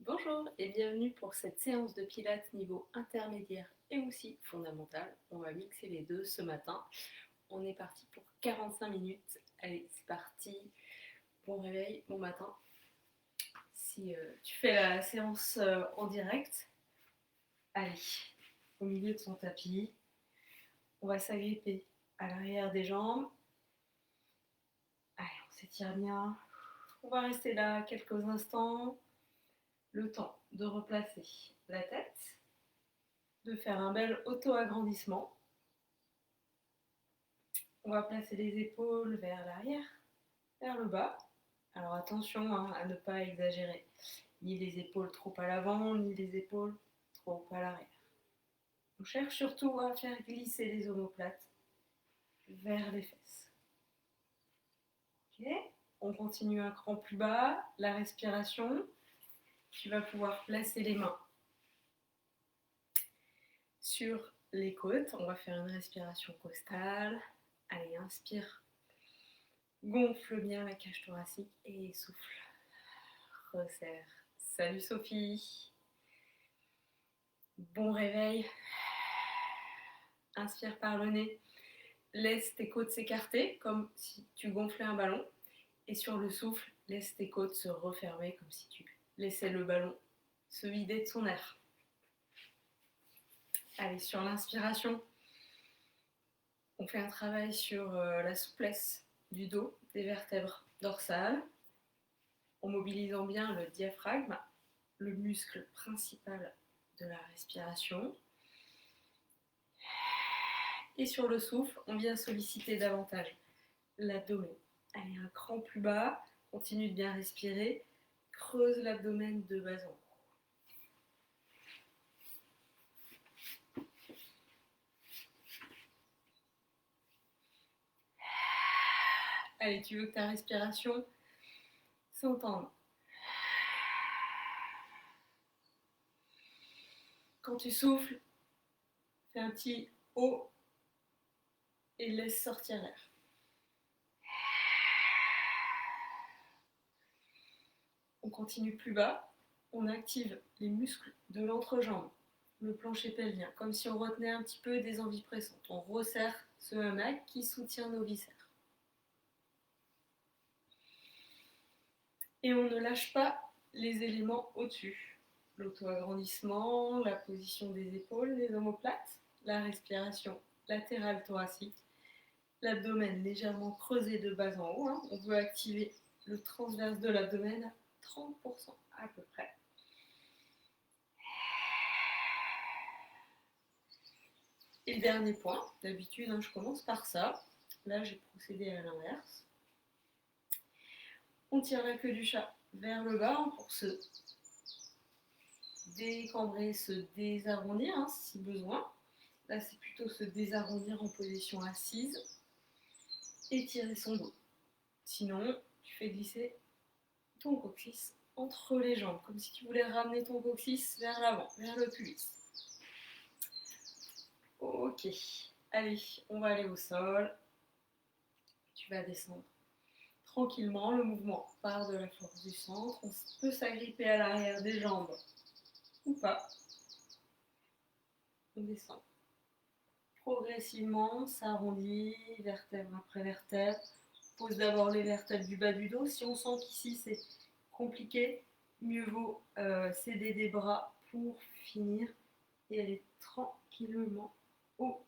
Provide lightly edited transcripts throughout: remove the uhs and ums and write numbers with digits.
Bonjour et bienvenue pour cette séance de pilates niveau intermédiaire et aussi fondamental. On va mixer les deux ce matin. On est parti pour 45 minutes. Allez, c'est parti. Bon réveil, bon matin. Si tu fais la séance en direct, allez, au milieu de son tapis, on va s'agripper à l'arrière des jambes. Allez, on s'étire bien. On va rester là quelques instants. Le temps de replacer la tête, de faire un bel auto-agrandissement. On va placer les épaules vers l'arrière, vers le bas. Alors attention à ne pas exagérer, ni les épaules trop à l'avant, ni les épaules trop à l'arrière. On cherche surtout à faire glisser les omoplates vers les fesses. Ok, on continue un cran plus bas, la respiration. Tu vas pouvoir placer les mains sur les côtes. On va faire une respiration costale. Allez, inspire. Gonfle bien la cage thoracique et souffle. Resserre. Salut Sophie. Bon réveil. Inspire par le nez. Laisse tes côtes s'écarter comme si tu gonflais un ballon. Et sur le souffle, laisse tes côtes se refermer comme si tu laissais le ballon se vider de son air. Allez, sur l'inspiration, on fait un travail sur la souplesse du dos, des vertèbres dorsales, en mobilisant bien le diaphragme, le muscle principal de la respiration. Et sur le souffle, on vient solliciter davantage l'abdomen. Allez, un cran plus bas, continue de bien respirer, creuse l'abdomen de bas en haut. Allez, tu veux que ta respiration s'entende. Quand tu souffles, fais un petit haut et laisse sortir l'air. On continue plus bas, on active les muscles de l'entrejambe, le plancher pelvien, comme si on retenait un petit peu des envies pressantes. On resserre ce hamac qui soutient nos viscères. Et on ne lâche pas les éléments au-dessus. L'auto-agrandissement, la position des épaules, les omoplates, la respiration latérale thoracique, l'abdomen légèrement creusé de bas en haut. On veut activer le transverse de l'abdomen à 30% à peu près. Et le dernier point, d'habitude je commence par ça. Là j'ai procédé à l'inverse. On tire la queue du chat vers le bas pour se décambrer, se désarrondir si besoin. Là c'est plutôt se désarrondir en position assise. Étirer son dos. Sinon, tu fais glisser ton coccyx entre les jambes, comme si tu voulais ramener ton coccyx vers l'avant, vers le pubis. Ok, allez, on va aller au sol. Tu vas descendre tranquillement, le mouvement part de la force du centre. On peut s'agripper à l'arrière des jambes ou pas. On descend progressivement, s'arrondit, vertèbre après vertèbre. On pose d'abord les vertèbres du bas du dos. Si on sent qu'ici c'est compliqué, mieux vaut céder des bras pour finir et aller tranquillement au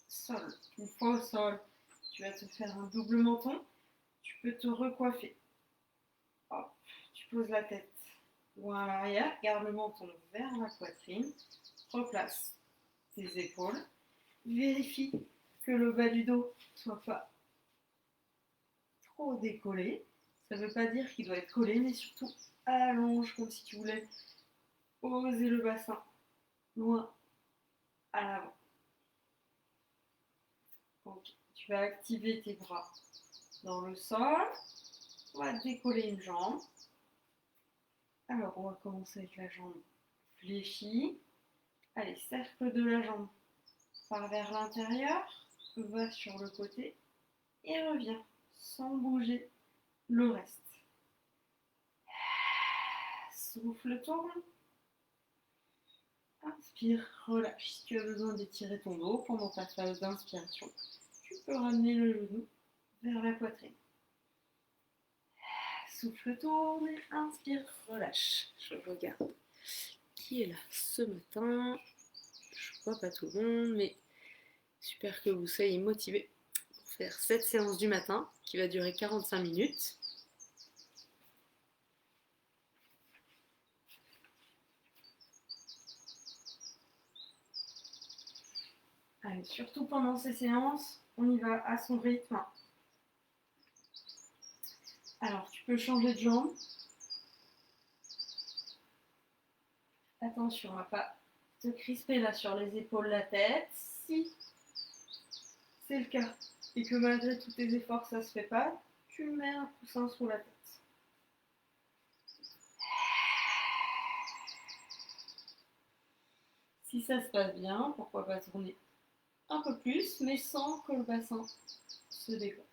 sol. Une fois au sol, tu vas te faire un double menton. Tu peux te recoiffer. Hop, tu poses la tête loin à l'arrière, garde le menton vers la poitrine, replace tes épaules, vérifie que le bas du dos ne soit pas trop décollé. Ça ne veut pas dire qu'il doit être collé, mais surtout allonge comme si tu voulais poser le bassin loin à l'avant. Donc, tu vas activer tes bras dans le sol. On va décoller une jambe. Alors, on va commencer avec la jambe fléchie. Allez, cercle de la jambe part vers l'intérieur, va sur le côté et revient sans bouger le reste. Souffle, tourne. Inspire, relâche. Si tu as besoin d'étirer ton dos pendant ta phase d'inspiration, tu peux ramener le genou vers la poitrine. Souffle, tourne, inspire, relâche. Je regarde qui est là ce matin. Je vois pas tout le monde, mais j'espère que vous soyez motivés pour faire cette séance du matin qui va durer 45 minutes. Allez, surtout pendant ces séances, on y va à son rythme. Alors, tu peux changer de jambe. Attention à ne pas te crisper là sur les épaules, la tête. Si c'est le cas et que malgré tous tes efforts, ça ne se fait pas, tu mets un coussin sous la tête. Si ça se passe bien, pourquoi pas tourner un peu plus, mais sans que le bassin se décolle.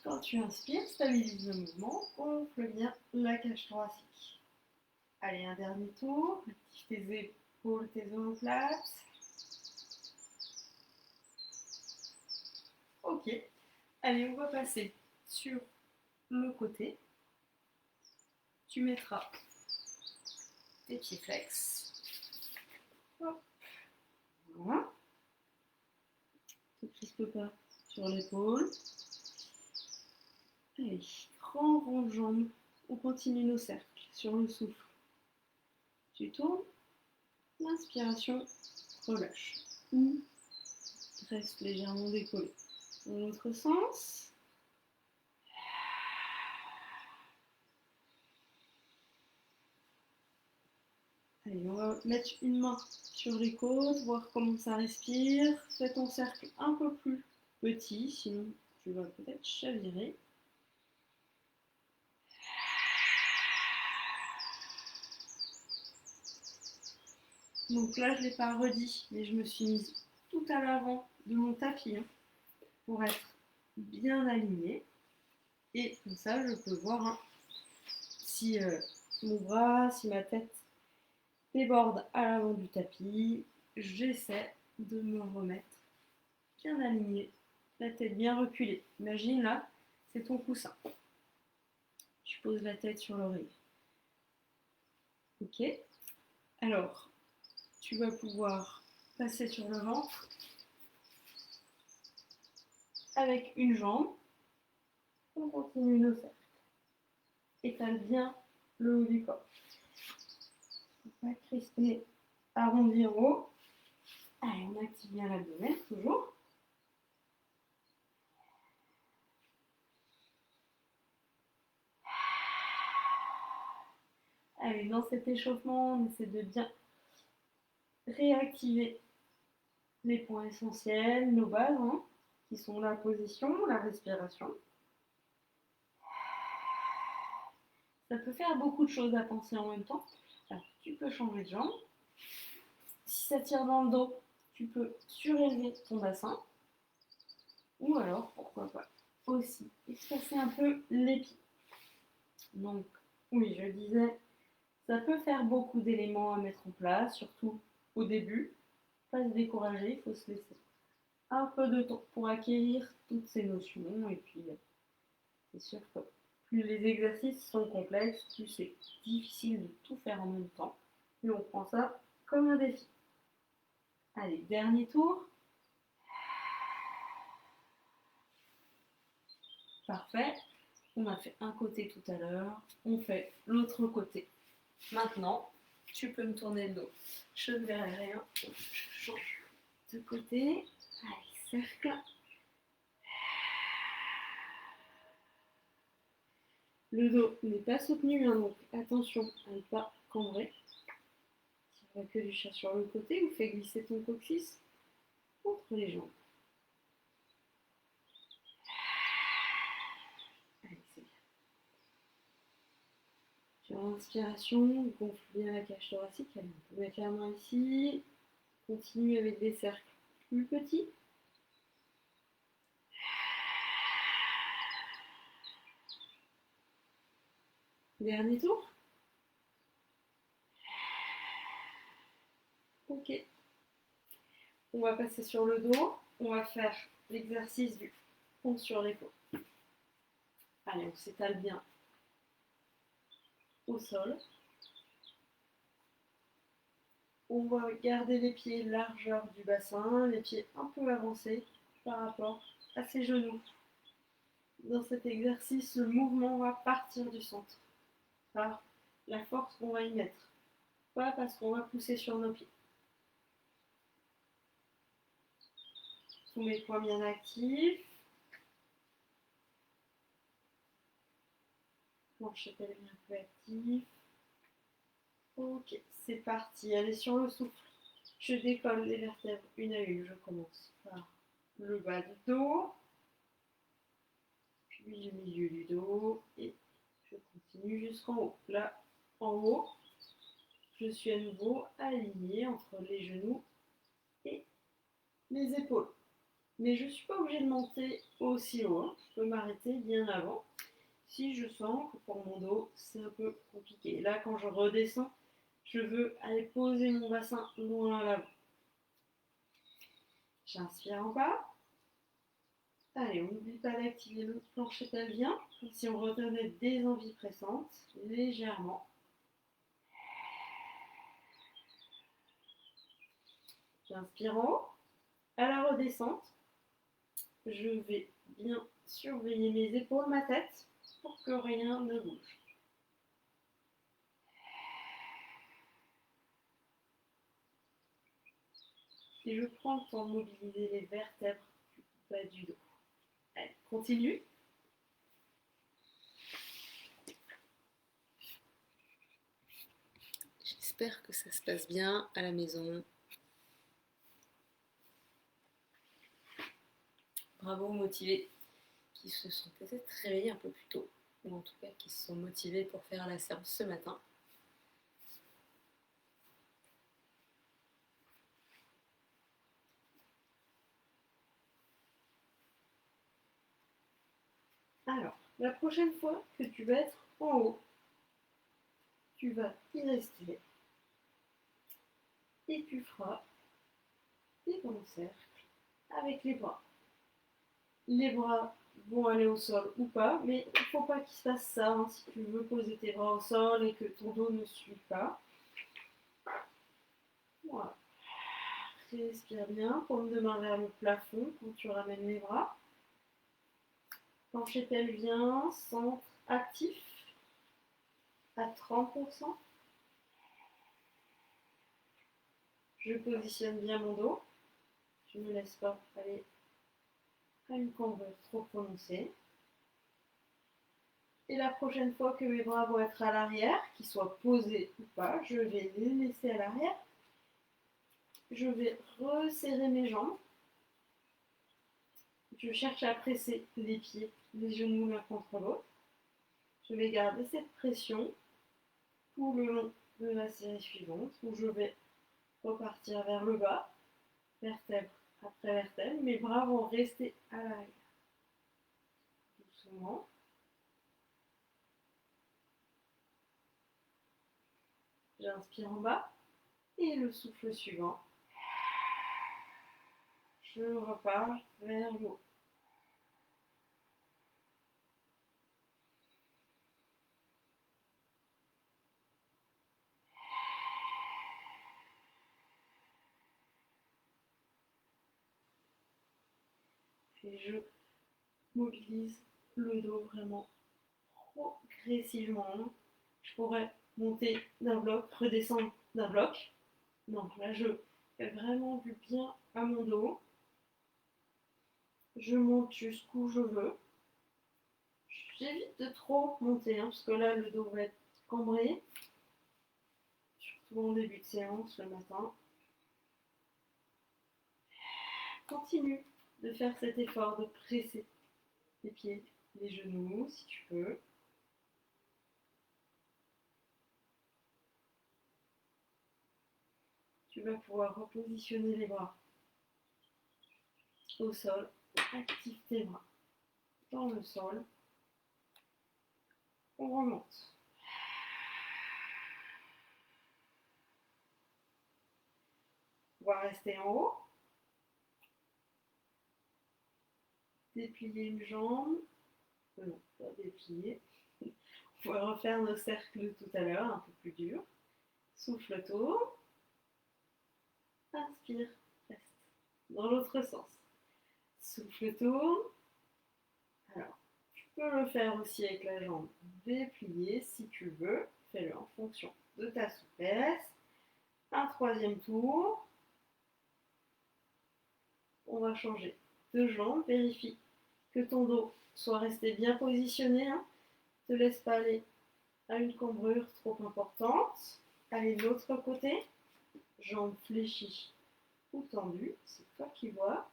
Quand tu inspires, stabilise le mouvement, gonfle bien la cage thoracique. Allez, un dernier tour. Active tes épaules, tes omoplates. Ok. Allez, on va passer sur le côté. Tu mettras tes pieds flex. Hop. Voilà. Ne te crispe pas sur l'épaule. Allez, grand rond de jambes. On continue nos cercles sur le souffle. Tu tournes. L'inspiration, relâche. Ou reste légèrement décollé. Dans l'autre sens. Allez, on va mettre une main sur les côtes, voir comment ça respire. Fais ton cercle un peu plus petit, sinon tu vas peut-être chavirer. Donc là, je ne l'ai pas redit, mais je me suis mise tout à l'avant de mon tapis pour être bien alignée. Et comme ça, je peux voir si mon bras, si ma tête déborde à l'avant du tapis. J'essaie de me remettre bien alignée, la tête bien reculée. Imagine là, c'est ton coussin. Tu poses la tête sur l'oreille. Ok. Alors, tu vas pouvoir passer sur le ventre avec une jambe. On continue nos cercles. Étale bien le haut du corps. Pas crisper, arrondir haut. Allez, on active bien l'abdomen, toujours. Allez, dans cet échauffement, on essaie de bien réactiver les points essentiels, nos bases, qui sont la position, la respiration. Ça peut faire beaucoup de choses à penser en même temps. Alors, tu peux changer de jambe. Si ça tire dans le dos, tu peux surélever ton bassin. Ou alors, pourquoi pas, aussi espacer un peu les pieds. Donc, oui, je disais, ça peut faire beaucoup d'éléments à mettre en place, surtout au début. Pas se décourager, il faut se laisser un peu de temps pour acquérir toutes ces notions. Et puis, c'est sûr que plus les exercices sont complexes, plus c'est difficile de tout faire en même temps. Et on prend ça comme un défi. Allez, dernier tour. Parfait. On a fait un côté tout à l'heure. On fait l'autre côté. Maintenant, tu peux me tourner le dos. Je ne verrai rien. Je change de côté. Allez, cercle. Le dos n'est pas soutenu, donc attention à ne pas cambrer. Si tu n'as que du chat sur le côté, ou fais glisser ton coccyx entre les jambes. Allez, c'est bien. Sur l'inspiration, gonfle bien la cage thoracique. Allez, on peut mettre la main ici. Continue avec des cercles plus petits. Dernier tour. Ok. On va passer sur le dos. On va faire l'exercice du pont sur l'épaule. Allez, on s'étale bien au sol. On va garder les pieds largeur du bassin, les pieds un peu avancés par rapport à ses genoux. Dans cet exercice, le mouvement va partir du centre par la force qu'on va y mettre, pas parce qu'on va pousser sur nos pieds. Tous mes poings bien actifs. Plancher bien un peu actif. Ok, c'est parti. Allez, sur le souffle. Je décolle les vertèbres une à une. Je commence par le bas du dos, puis le milieu du dos, et je continue jusqu'en haut. Là, en haut, je suis à nouveau alignée entre les genoux et les épaules. Mais je ne suis pas obligée de monter aussi haut. Hein. Je peux m'arrêter bien avant. Si je sens que pour mon dos, c'est un peu compliqué. Là, quand je redescends, je veux aller poser mon bassin loin à l'avant. J'inspire en bas. Allez, on n'oublie pas d'activer le plancher pelvien, comme si on retenait des envies pressantes, légèrement. J'inspire en haut. À la redescente, je vais bien surveiller mes épaules, ma tête, pour que rien ne bouge. Et je prends le temps de mobiliser les vertèbres du bas du dos. Allez, continue. J'espère que ça se passe bien à la maison. Bravo aux motivés qui se sont peut-être réveillés un peu plus tôt, ou en tout cas qui se sont motivés pour faire la séance ce matin. Alors, la prochaine fois que tu vas être en haut, tu vas y rester et tu feras des grands cercles avec les bras. Les bras vont aller au sol ou pas, mais il ne faut pas qu'il se passe ça hein, si tu veux poser tes bras au sol et que ton dos ne suit pas. Voilà. Respire bien, paume de main vers le plafond quand tu ramènes les bras. Plancher pelvien, centre actif à 30%. Je positionne bien mon dos. Je ne me laisse pas aller à une cambrure trop prononcée. Et la prochaine fois que mes bras vont être à l'arrière, qu'ils soient posés ou pas, je vais les laisser à l'arrière. Je vais resserrer mes jambes. Je cherche à presser les pieds, les genoux l'un contre l'autre. Je vais garder cette pression tout le long de la série suivante où je vais repartir vers le bas, vertèbre après vertèbre. Mes bras vont rester à l'arrière. Doucement. J'inspire en bas et le souffle suivant. Je repars vers le haut. Et je mobilise le dos vraiment progressivement. Je pourrais monter d'un bloc, redescendre d'un bloc. Non, là je fais vraiment du bien à mon dos. Je monte jusqu'où je veux. J'évite de trop monter, hein, parce que là le dos va être cambré. Surtout en début de séance le matin. Continue de faire cet effort de presser les pieds, les genoux si tu peux. Tu vas pouvoir repositionner les bras au sol. Active tes bras dans le sol. On remonte. On va rester en haut. Déplier une jambe. Non, pas déplier. On va refaire nos cercles tout à l'heure, un peu plus durs. Souffle autour. Inspire. Reste. Dans l'autre sens. Souffle tourne. Alors, tu peux le faire aussi avec la jambe dépliée si tu veux. Fais-le en fonction de ta souplesse. Un troisième tour. On va changer de jambe. Vérifie que ton dos soit resté bien positionné. Ne te laisse pas aller à une cambrure trop importante. Allez de l'autre côté. Jambes fléchies ou tendues. C'est toi qui vois.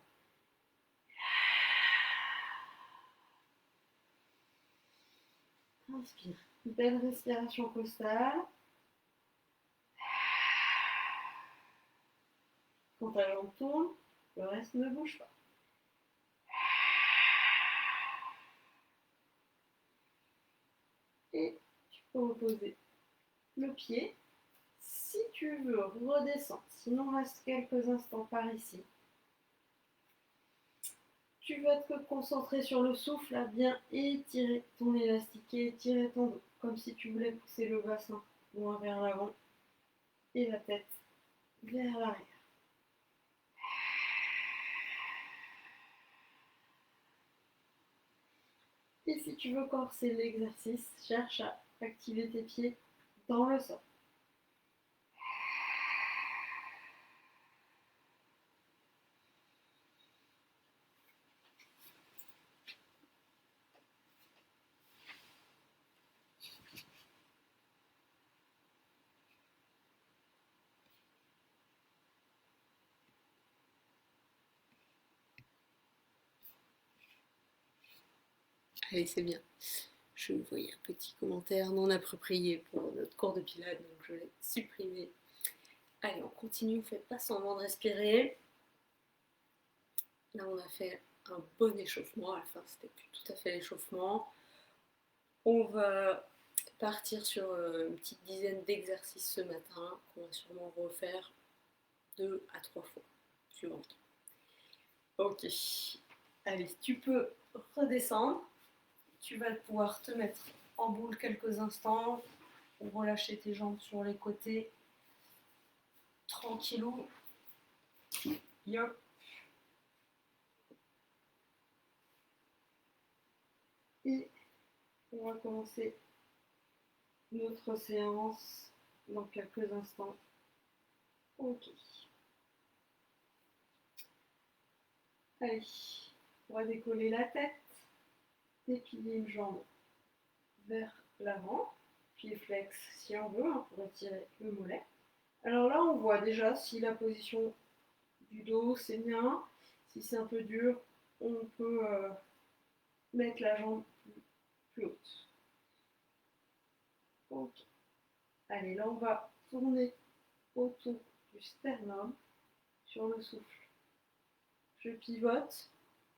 Inspire. Belle respiration costale. Quand ta jambe tourne, le reste ne bouge pas. Et tu peux reposer le pied. Si tu veux, redescends. Sinon, reste quelques instants par ici. Tu vas te concentrer sur le souffle, à bien étirer ton élastique et étirer ton dos, comme si tu voulais pousser le bassin loin vers l'avant et la tête vers l'arrière. Et si tu veux corser l'exercice, cherche à activer tes pieds dans le sol. Allez, c'est bien. Je voyais un petit commentaire non approprié pour notre cours de pilates, donc je l'ai supprimé. Allez, on continue, on ne fait pas semblant de respirer. Là, on a fait un bon échauffement. À la fin, c'était plus tout à fait l'échauffement. On va partir sur une petite dizaine d'exercices ce matin qu'on va sûrement refaire 2 à 3 fois, suivant le temps. Ok. Allez, tu peux redescendre. Tu vas pouvoir te mettre en boule quelques instants ou relâcher tes jambes sur les côtés. Tranquillou. Yop. Et on va commencer notre séance dans quelques instants. Ok. Allez, on va décoller la tête, déplier une jambe vers l'avant, pied flex si on veut, pour étirer le mollet. Alors là, on voit déjà si la position du dos c'est bien, si c'est un peu dur, on peut mettre la jambe plus haute. Ok. Allez, là on va tourner autour du sternum sur le souffle. Je pivote,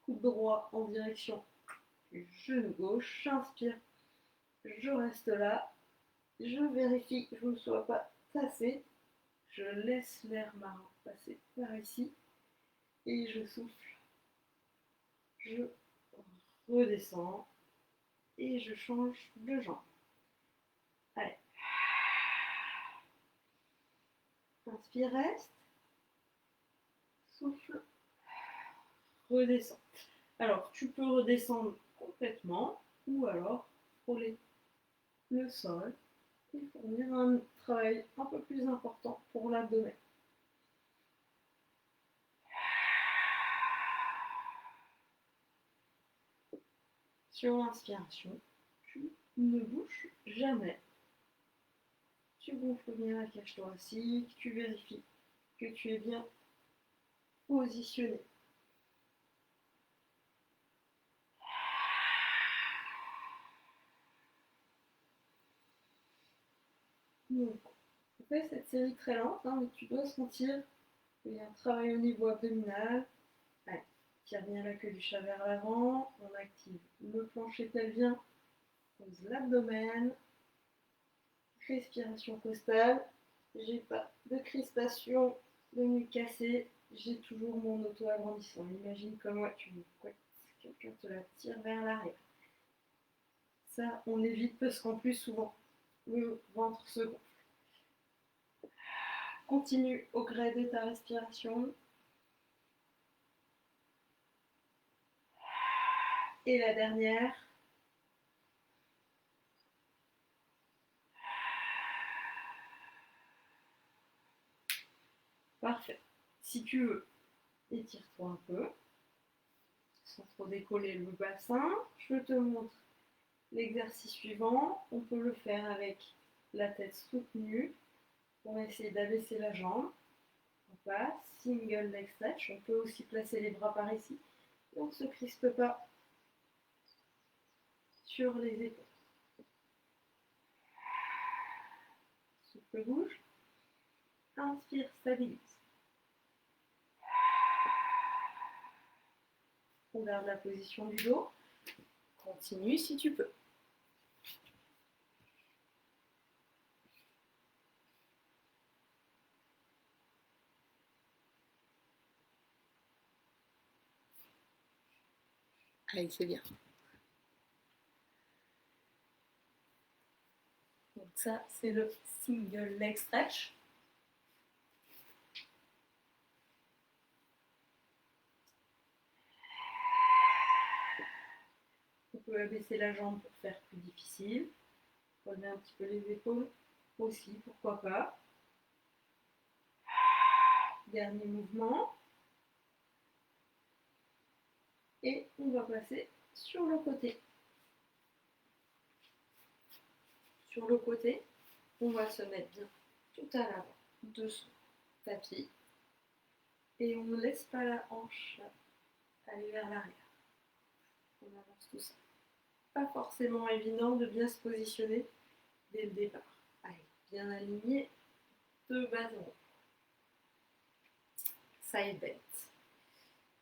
coude droit en direction du genou gauche, j'inspire, je reste là, je vérifie que je ne sois pas tassé, je laisse l'air marin passer par ici et je souffle, je redescends et je change de jambe. Allez. Inspire, reste. Souffle. Redescends. Alors, tu peux redescendre complètement ou alors frôler le sol et fournir un travail un peu plus important pour l'abdomen. Sur l'inspiration, tu ne bouges jamais. Tu gonfles bien la cage thoracique, tu vérifies que tu es bien positionné. Donc, on fait cette série très lente, mais tu dois sentir qu'il y a un travail au niveau abdominal. Allez, tire bien la queue du chat vers l'avant, on active le plancher pelvien, pose l'abdomen, respiration costale, j'ai pas de crispation le nu cassé, j'ai toujours mon auto-agrandissement. Imagine comme moi, tu me couettes, quelqu'un te la tire vers l'arrière. Ça, on évite parce qu'en plus, souvent, le ventre se gonfle. Continue au gré de ta respiration. Et la dernière. Parfait. Si tu veux, étire-toi un peu, sans trop décoller le bassin. Je te montre l'exercice suivant. On peut le faire avec la tête soutenue. On va essayer d'abaisser la jambe. On passe. Single leg stretch. On peut aussi placer les bras par ici. Et on ne se crispe pas sur les épaules. Souffle bouge. Inspire, stabilise. On garde la position du dos. Continue si tu peux. Allez, c'est bien. Donc ça, c'est le single leg stretch. On peut abaisser la jambe pour faire plus difficile. Relever un petit peu les épaules aussi, pourquoi pas. Dernier mouvement. Et on va passer sur le côté. Sur le côté, on va se mettre bien tout à l'avant de son tapis. Et on ne laisse pas la hanche aller vers l'arrière. On avance tout ça. Pas forcément évident de bien se positionner dès le départ. Allez, bien aligné, de bas en haut. Side bend.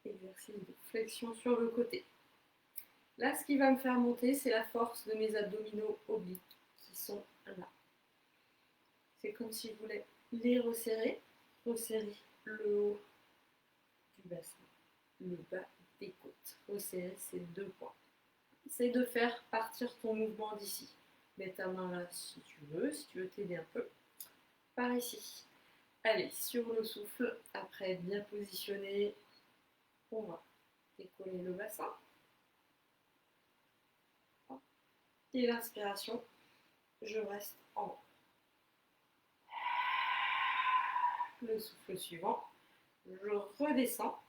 Exercice de flexion sur le côté. Là, ce qui va me faire monter, c'est la force de mes abdominaux obliques qui sont là. C'est comme si je voulais les resserrer, resserrer le haut du bassin, le bas des côtes, resserrer ces deux points. Essaye de faire partir ton mouvement d'ici. Mets ta main là si tu veux t'aider un peu. Par ici. Allez, sur le souffle, après être bien positionné, on va décoller le bassin. Et l'inspiration, je reste en haut. Le souffle suivant, je redescends.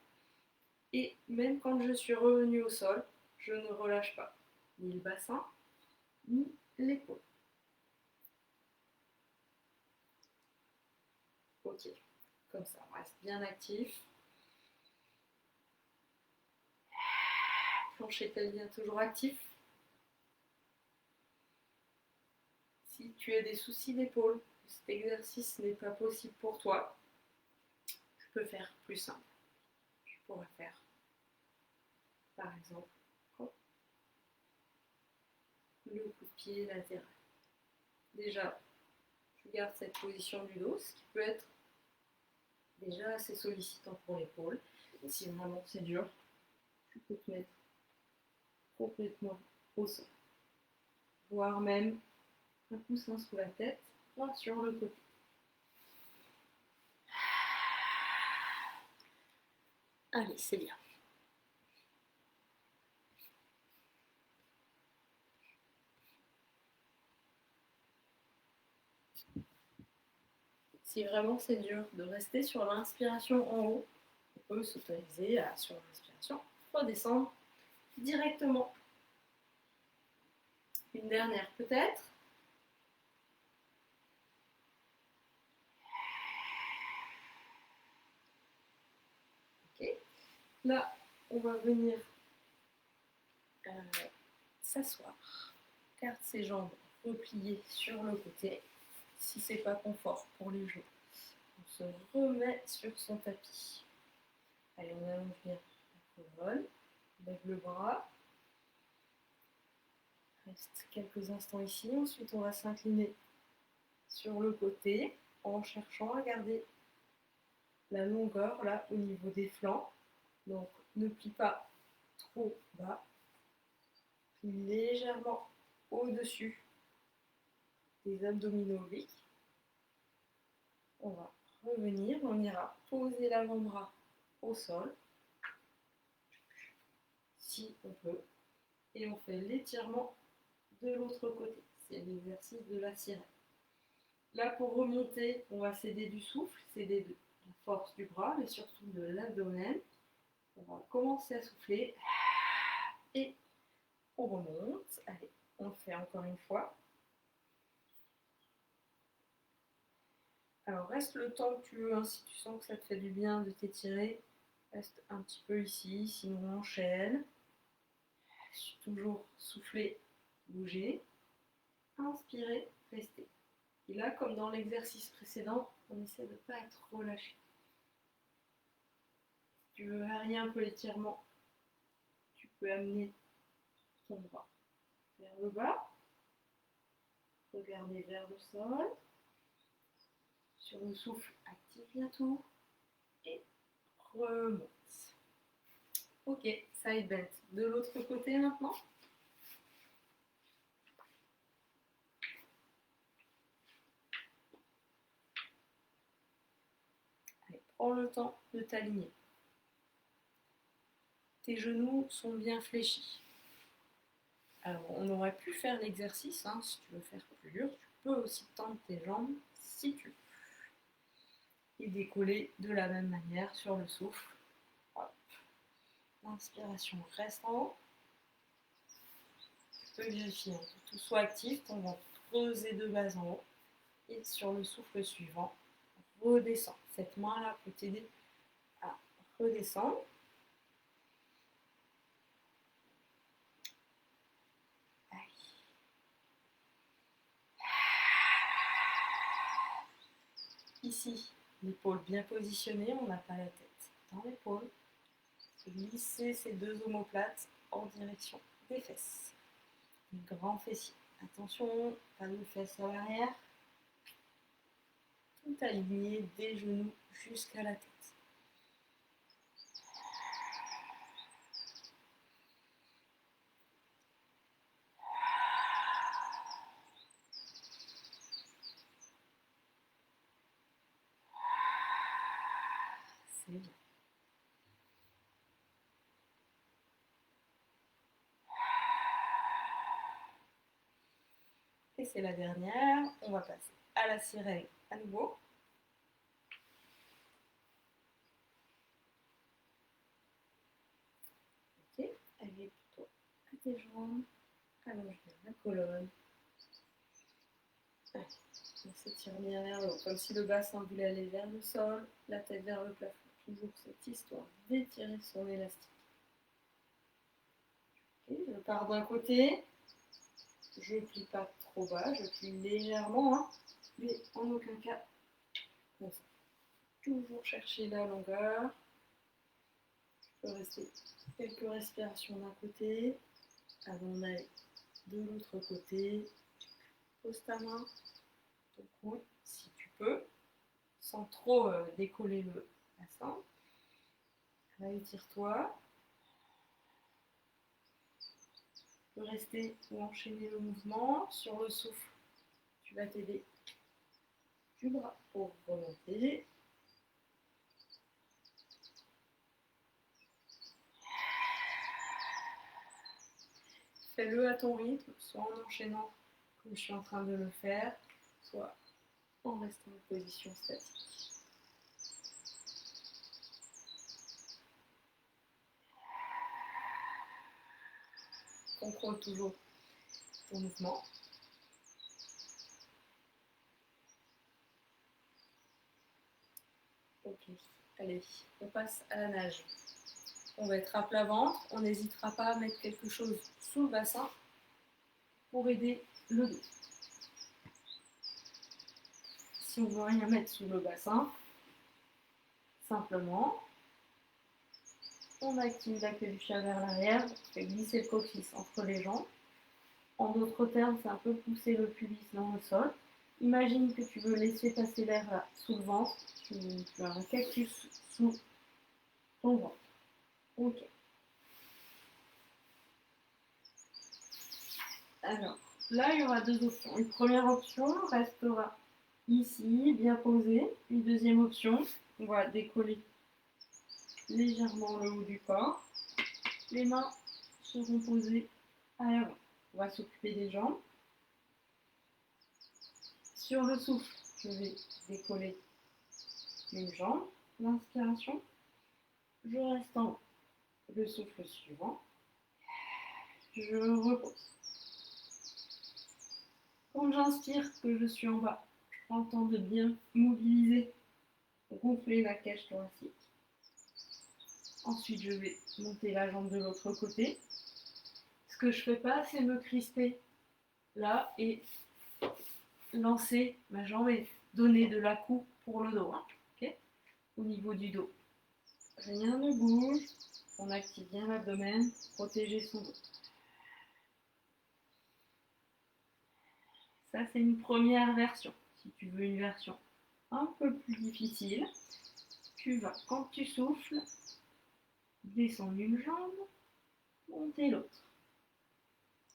Et même quand je suis revenue au sol, je ne relâche pas ni le bassin, ni l'épaule. Ok, comme ça, on reste bien actif. Plancher pelvien toujours actif. Si tu as des soucis d'épaule, cet exercice n'est pas possible pour toi, tu peux faire plus simple. Tu pourras faire, par exemple, le coup de pied latéral. Déjà, tu gardes cette position du dos, ce qui peut être déjà assez sollicitant pour l'épaule. Si vraiment c'est dur, tu peux te mettre complètement au sol. Voire même un coussin sous la tête, voire sur le côté. Allez, c'est bien. Si vraiment c'est dur de rester sur l'inspiration en haut, on peut s'autoriser à, sur l'inspiration, redescendre directement. Une dernière peut-être. Ok. Là, on va venir s'asseoir. Garde ses jambes repliées sur le côté. Si c'est pas confort pour les genoux, on se remet sur son tapis. Allez, on allonge bien la colonne. Lève le bras. Reste quelques instants ici. Ensuite, on va s'incliner sur le côté en cherchant à garder la longueur là au niveau des flancs. Donc ne plie pas trop bas, plie légèrement au-dessus des abdominaux obliques. On va revenir, on ira poser l'avant-bras au sol, si on peut, et on fait l'étirement de l'autre côté. C'est l'exercice de la sirène. Là, pour remonter, on va céder du souffle, céder de la force du bras, mais surtout de l'abdomen. On va commencer à souffler et on remonte. Allez, on le fait encore une fois. Alors, reste le temps que tu veux, hein, si tu sens que ça te fait du bien de t'étirer. Reste un petit peu ici, sinon on enchaîne. Toujours souffler, bouger. Inspirez, restez. Et là, comme dans l'exercice précédent, on essaie de ne pas être relâché. Si tu veux varier un peu l'étirement, tu peux amener ton bras vers le bas. Regardez vers le sol. Sur le souffle, active bientôt. Et remonte. Ok, side bend. De l'autre côté maintenant. Allez, prends le temps de t'aligner. Tes genoux sont bien fléchis. Alors, on aurait pu faire l'exercice, hein, si tu veux faire plus dur, tu peux aussi tendre tes jambes si tu veux. Et décoller de la même manière sur le souffle. Hop. L'inspiration reste en haut. Tu peux vérifier que tout soit actif, ton ventre creuser de base en haut. Et sur le souffle suivant, redescends. Cette main-là peut t'aider à redescendre. Ici, l'épaule bien positionnée, on n'a pas la tête dans l'épaule. Glisser ces deux omoplates en direction des fesses. Les grands fessiers. Attention, pas de fesses à l'arrière. Tout aligné des genoux jusqu'à la tête. C'est bien. Et c'est la dernière. On va passer à la sirène à nouveau. Ok, allez plutôt à tes jambes. Allonge bien la colonne. Allez, on s'étire bien vers le haut, comme si le bassin voulait aller vers le sol, la tête vers le plafond. Toujours cette histoire d'étirer son élastique. Okay, je pars d'un côté. Je ne plie pas trop bas, je plie légèrement, hein, mais en aucun cas comme ça. Toujours chercher la longueur. Je peux rester quelques respirations d'un côté, avant d'aller de l'autre côté. Pose ta main, ton coude, si tu peux, sans trop décoller le bassin. Étire-toi. Tu peux rester ou enchaîner le mouvement. Sur le souffle, tu vas t'aider du bras pour remonter. Fais-le à ton rythme, soit en enchaînant comme je suis en train de le faire, soit en restant en position statique. Contrôle toujours ton mouvement. Ok, allez, on passe à la nage. On va être à plat ventre, on n'hésitera pas à mettre quelque chose sous le bassin pour aider le dos. Si on ne veut rien mettre sous le bassin, simplement, on active la queue du chat vers l'arrière, on fait glisser le coccyx entre les jambes. En d'autres termes, c'est un peu pousser le pubis dans le sol Imagine que tu veux laisser passer l'air là, sous le ventre. Tu as un cactus sous ton ventre. Ok. Alors, là, il y aura deux options. Une première option restera ici, bien posée. Une deuxième option, on va décoller légèrement le haut du corps. Les mains seront posées à l'avant. On va s'occuper des jambes. Sur le souffle, je vais décoller une jambe. L'inspiration, je reste en haut. Le souffle suivant, je repose. Quand j'inspire, que je suis en bas, je prends le temps de bien mobiliser, gonfler la cage thoracique. Ensuite, je vais monter la jambe de l'autre côté. Ce que je ne fais pas, c'est me crisper là et lancer ma jambe et donner de l'appui pour le dos. Hein, okay, au niveau du dos. Rien ne bouge. On active bien l'abdomen, protéger son dos. Ça, c'est une première version. Si tu veux une version un peu plus difficile, tu vas, quand tu souffles, descendre une jambe, monter l'autre.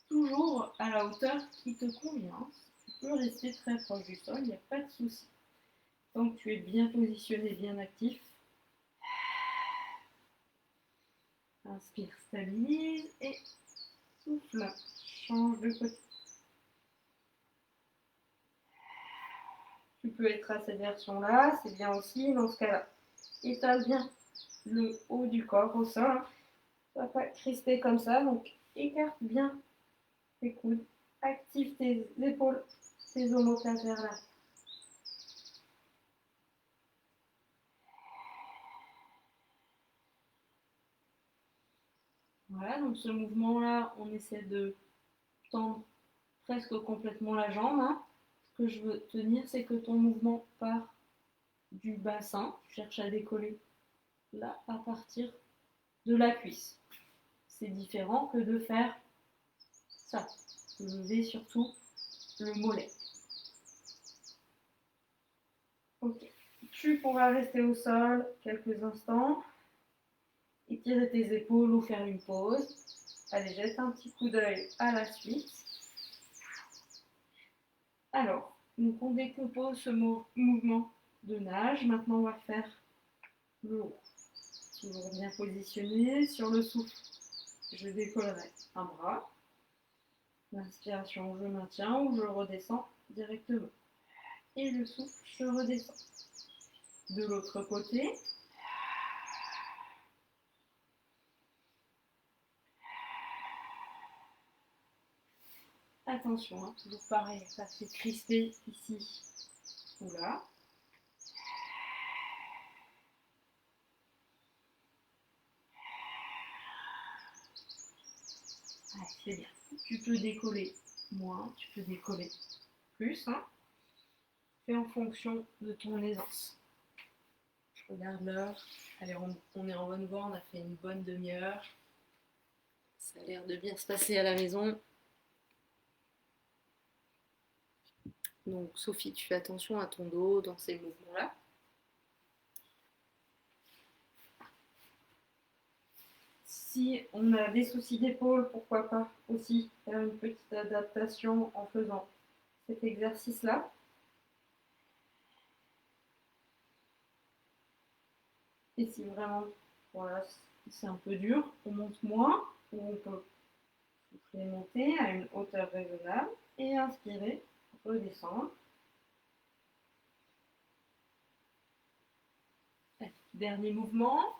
Toujours à la hauteur qui te convient. Tu peux rester très proche du sol, il n'y a pas de souci. Tant que tu es bien positionné, bien actif. Inspire, stabilise et souffle. Change de côté. Tu peux être à cette version-là, c'est bien aussi. Dans ce cas-là, étale bien le haut du corps au sol. Ça va pas crisper comme ça, donc écarte bien tes coudes. Active tes épaules, tes omoplates vers là. Voilà, donc ce mouvement-là, on essaie de tendre presque complètement la jambe. Hein. Ce que je veux tenir, c'est que ton mouvement part du bassin. Tu cherches à décoller là à partir de la cuisse. C'est différent que de faire ça. Lever surtout le mollet. Ok. Tu pourras rester au sol quelques instants. Étirer tes épaules ou faire une pause. Allez, jette un petit coup d'œil à la suite. Alors, donc on décompose ce mouvement de nage. Maintenant, on va faire le haut. Toujours bien positionné. Sur le souffle, je décollerai un bras. L'inspiration, je maintiens ou je redescends directement. Et le souffle, je redescends. De l'autre côté, attention, hein, toujours pareil, ça fait crisper ici ou là. Allez, c'est bien. Tu peux décoller moins, tu peux décoller plus. Hein. Fais en fonction de ton aisance. Je regarde l'heure. Allez, on est en bonne voie, on a fait une bonne demi-heure. Ça a l'air de bien se passer à la maison. Donc Sophie, tu fais attention à ton dos dans ces mouvements-là. Si on a des soucis d'épaule, pourquoi pas aussi faire une petite adaptation en faisant cet exercice-là. Et si vraiment, voilà, c'est un peu dur, on monte moins, ou on peut souffler monter à une hauteur raisonnable et inspirer, redescendre. Dernier mouvement.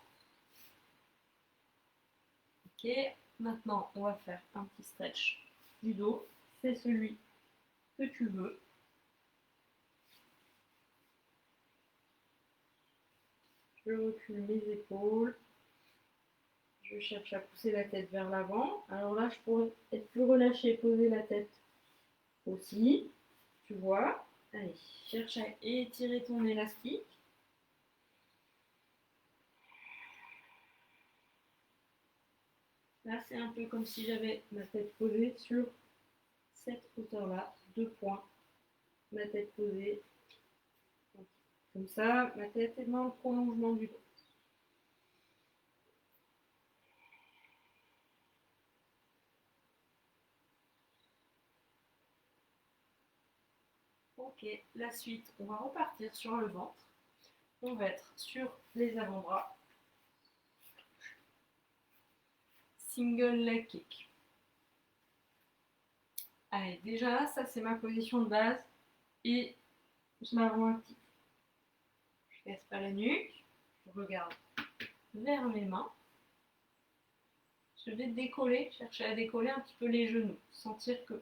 Ok, maintenant on va faire un petit stretch du dos. C'est celui que tu veux. Je recule mes épaules. Je cherche à pousser la tête vers l'avant. Alors là, je pourrais être plus relâchée, poser la tête aussi. Tu vois. Allez, cherche à étirer ton élastique. Là, c'est un peu comme si j'avais ma tête posée sur cette hauteur-là, 2 points. ma tête posée. Comme ça, ma tête est dans le prolongement du dos. Ok, la suite, on va repartir sur le ventre. On va être sur les avant-bras. Single leg kick. Allez, déjà, ça c'est ma position de base et je la rends active. Je casse pas la nuque, je regarde vers mes mains. Je vais décoller, chercher à décoller un petit peu les genoux, sentir que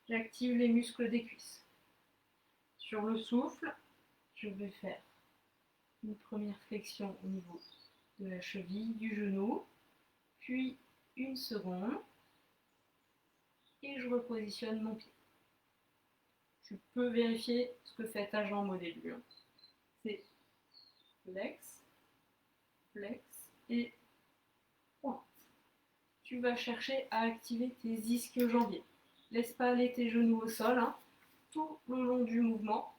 j'active les muscles des cuisses. Sur le souffle, je vais faire une première flexion au niveau de la cheville, du genou, puis une seconde, et je repositionne mon pied. Tu peux vérifier ce que fait ta jambe au début. C'est flex, flex et pointe. Tu vas chercher à activer tes ischio-jambiers. Laisse pas aller tes genoux au sol, hein. Tout le long du mouvement.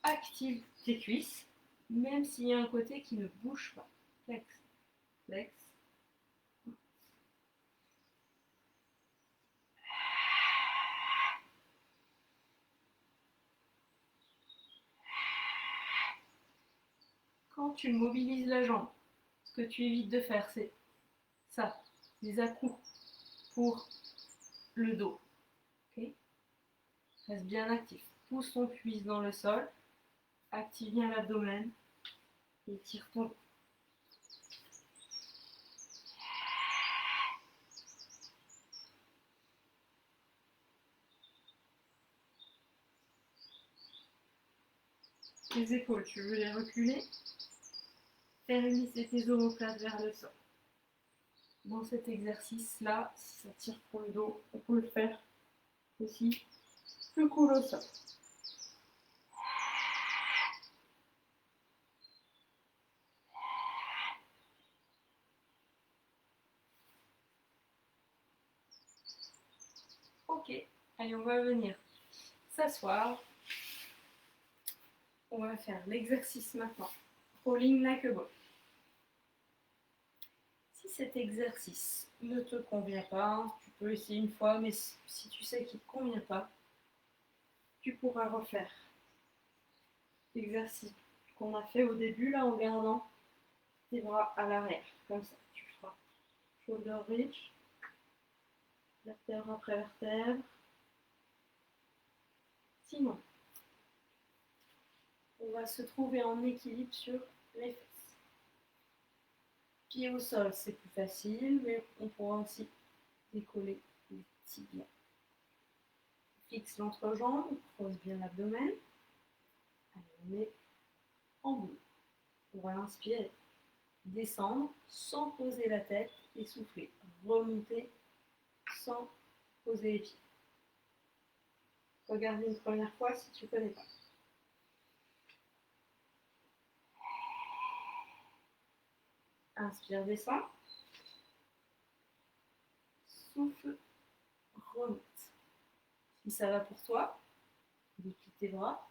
Active tes cuisses, même s'il y a un côté qui ne bouge pas. Flex, flex. Quand tu mobilises la jambe, ce que tu évites de faire, c'est ça, des à-coups pour le dos. Okay. Reste bien actif. Pousse ton cuisse dans le sol, active bien l'abdomen et tire ton dos. Les épaules, tu veux les reculer, faire hémisser tes omoplates vers le sol. Dans cet exercice-là, si ça tire pour le dos, on peut le faire aussi plus cool au sol. Ok, allez, on va venir s'asseoir. On va faire l'exercice maintenant. Rolling like a ball. Si cet exercice ne te convient pas, tu peux essayer une fois, mais si tu sais qu'il ne te convient pas, tu pourras refaire l'exercice qu'on a fait au début, là, en gardant tes bras à l'arrière, comme ça. Tu feras shoulder reach, vertèbre après vertèbre. Sinon, on va se trouver en équilibre sur les fesses. Pied au sol, c'est plus facile, mais on pourra aussi décoller les tibias. Fixe l'entrejambe, creuse bien l'abdomen. Allez, on est en boule. On va inspirer, descendre sans poser la tête et souffler. Remonter sans poser les pieds. Regarde une première fois si tu ne connais pas. Inspire, descend. Souffle, remonte. Si ça va pour toi, déplie tes bras.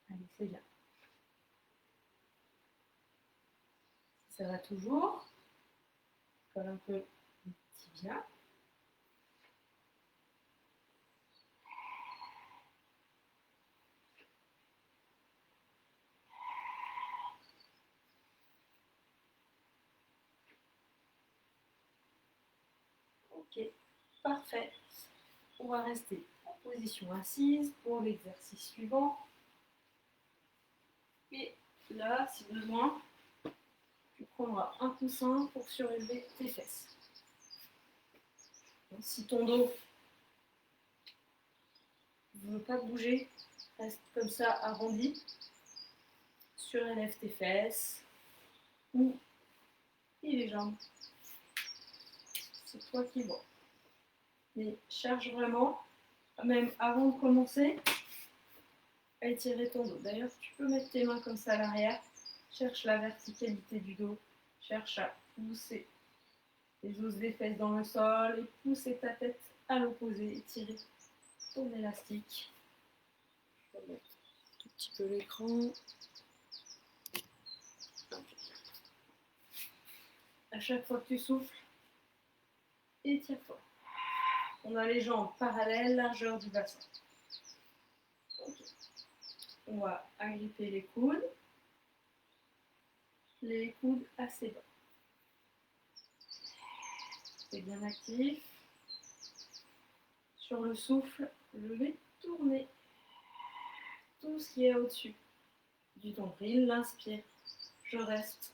Allez, c'est bien. Si ça va toujours, colle un peu le tibia. Ok, parfait. On va rester en position assise pour l'exercice suivant. Et là, si besoin, tu prendras un coussin pour surélever tes fesses. Donc, si ton dos ne veut pas bouger, reste comme ça arrondi, surélève tes fesses ou les jambes. C'est toi qui vois. Mais cherche vraiment, même avant de commencer, à étirer ton dos. D'ailleurs, tu peux mettre tes mains comme ça à l'arrière. Cherche la verticalité du dos. Cherche à pousser les os des fesses dans le sol et pousser ta tête à l'opposé. Étirer ton élastique. Je vais mettre un tout petit peu l'écran. À chaque fois que tu souffles, étire-toi. On a les jambes parallèles, largeur du bassin. Okay. On va agripper les coudes assez bas. C'est bien actif. Sur le souffle, je vais tourner tout ce qui est au-dessus du nombril. L'inspire, je reste.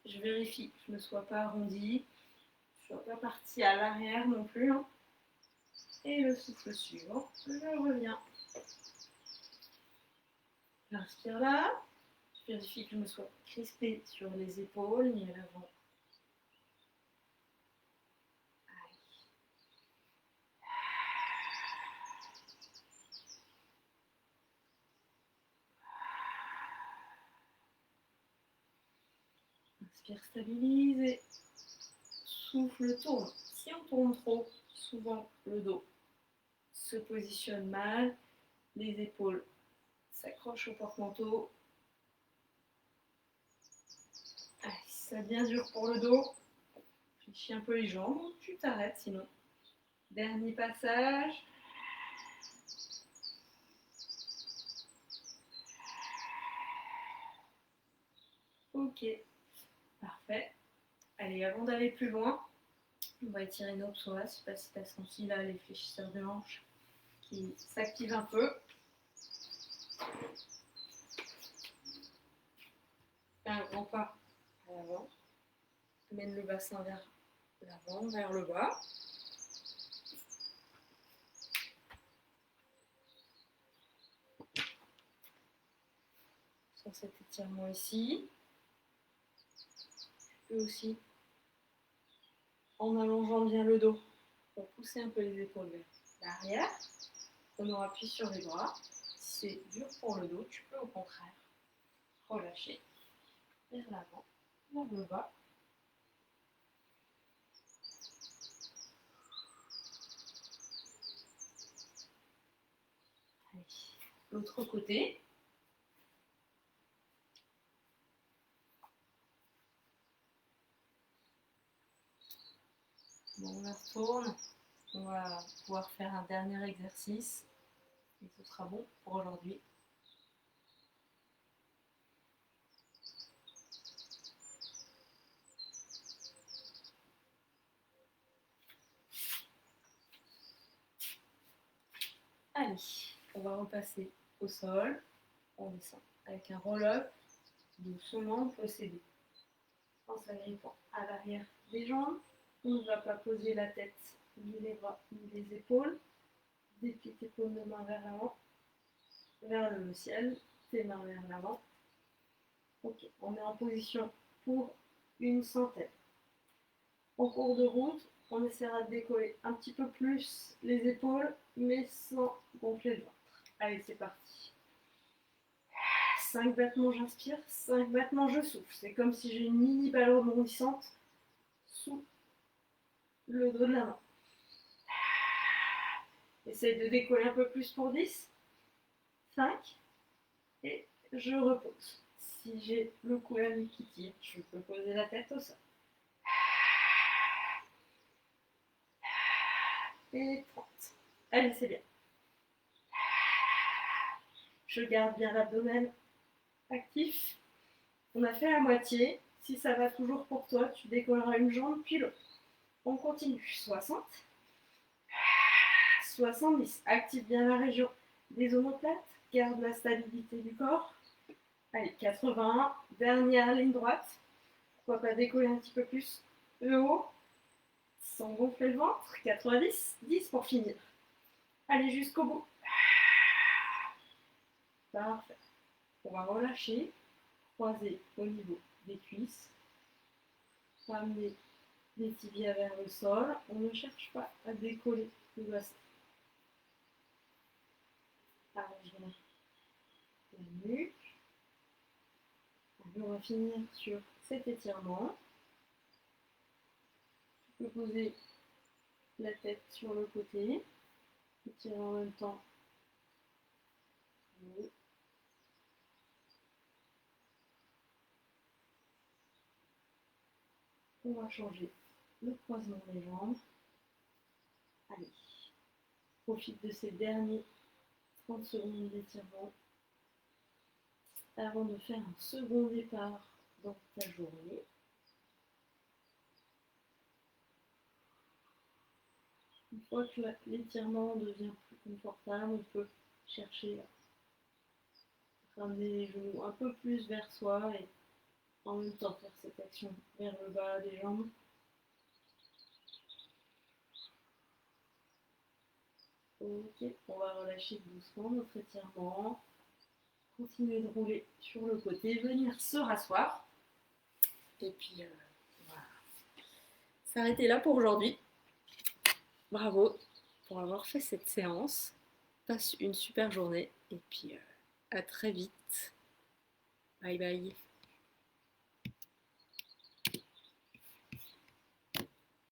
Je vérifie que je ne sois pas arrondi. Je ne sois pas partie à l'arrière non plus. Hein. Et le souffle suivant, je reviens. J'inspire là. Je vérifie que je me sois crispée sur les épaules, ni à l'avant. Inspire, stabilise et souffle, tourne. Si on tourne trop, souvent le dos se positionne mal, les épaules s'accrochent au porte-manteau. Allez, ça devient dur pour le dos. Fléchis un peu les jambes, tu t'arrêtes sinon. Dernier passage. Ok, parfait. Allez, avant d'aller plus loin, on va étirer nos psoas. Je ne sais pas si tu as senti là les fléchisseurs de hanches qui s'activent un peu. Fais un grand pas à l'avant. Mène le bassin vers l'avant, vers le bas. Sur cet étirement ici. Tu peux aussi, en allongeant bien le dos, pour pousser un peu les épaules vers l'arrière. On appuie sur les bras. Si c'est dur pour le dos, tu peux au contraire relâcher vers l'avant, vers le bas. Allez, l'autre côté. Bon, on la retourne. On va pouvoir faire un dernier exercice. Et ce sera bon pour aujourd'hui. Allez, on va repasser au sol. On descend avec un roll-up. Doucement, on peut s'aider en s'agrippant à l'arrière des jambes. On ne va pas poser la tête, ni les bras, ni les épaules. Déplie tes paumes de main vers l'avant, vers le ciel, tes mains vers l'avant. Ok, on est en position pour une centaine. En cours de route, on essaiera de décoller un petit peu plus les épaules, mais sans gonfler le ventre. Allez, c'est parti. 5 battements, j'inspire, 5 battements, je souffle. C'est comme si j'ai une mini balle rebondissante sous le dos de la main. Essaye de décoller un peu plus pour 10. 5. Et je repose. Si j'ai le cou à nu qui tire, je peux poser la tête au sol. Et 30. Allez, c'est bien. Je garde bien l'abdomen actif. On a fait la moitié. Si ça va toujours pour toi, tu décolleras une jambe puis l'autre. On continue. 60. 70. Active bien la région des omoplates. Garde la stabilité du corps. Allez, 81. Dernière ligne droite. Pourquoi pas décoller un petit peu plus le haut sans gonfler le ventre. 90. 10 pour finir. Allez, jusqu'au bout. Parfait. On va relâcher. Croiser au niveau des cuisses. Ramener les tibias vers le sol. On ne cherche pas à décoller le bassin. Allonge la nuque. On va va finir sur cet étirement. Tu peux poser la tête sur le côté, étirer en même temps. On va changer le croisement des jambes. Allez, profite de ces derniers 30 secondes d'étirement avant de faire un second départ dans ta journée. Une fois que l'étirement devient plus confortable, on peut chercher à ramener les genoux un peu plus vers soi et en même temps faire cette action vers le bas des jambes. Ok, on va relâcher doucement notre étirement. Continuer de rouler sur le côté, venir se rasseoir. Et puis, on va s'arrêter là pour aujourd'hui. Bravo pour avoir fait cette séance. Passe une super journée et puis à très vite. Bye bye.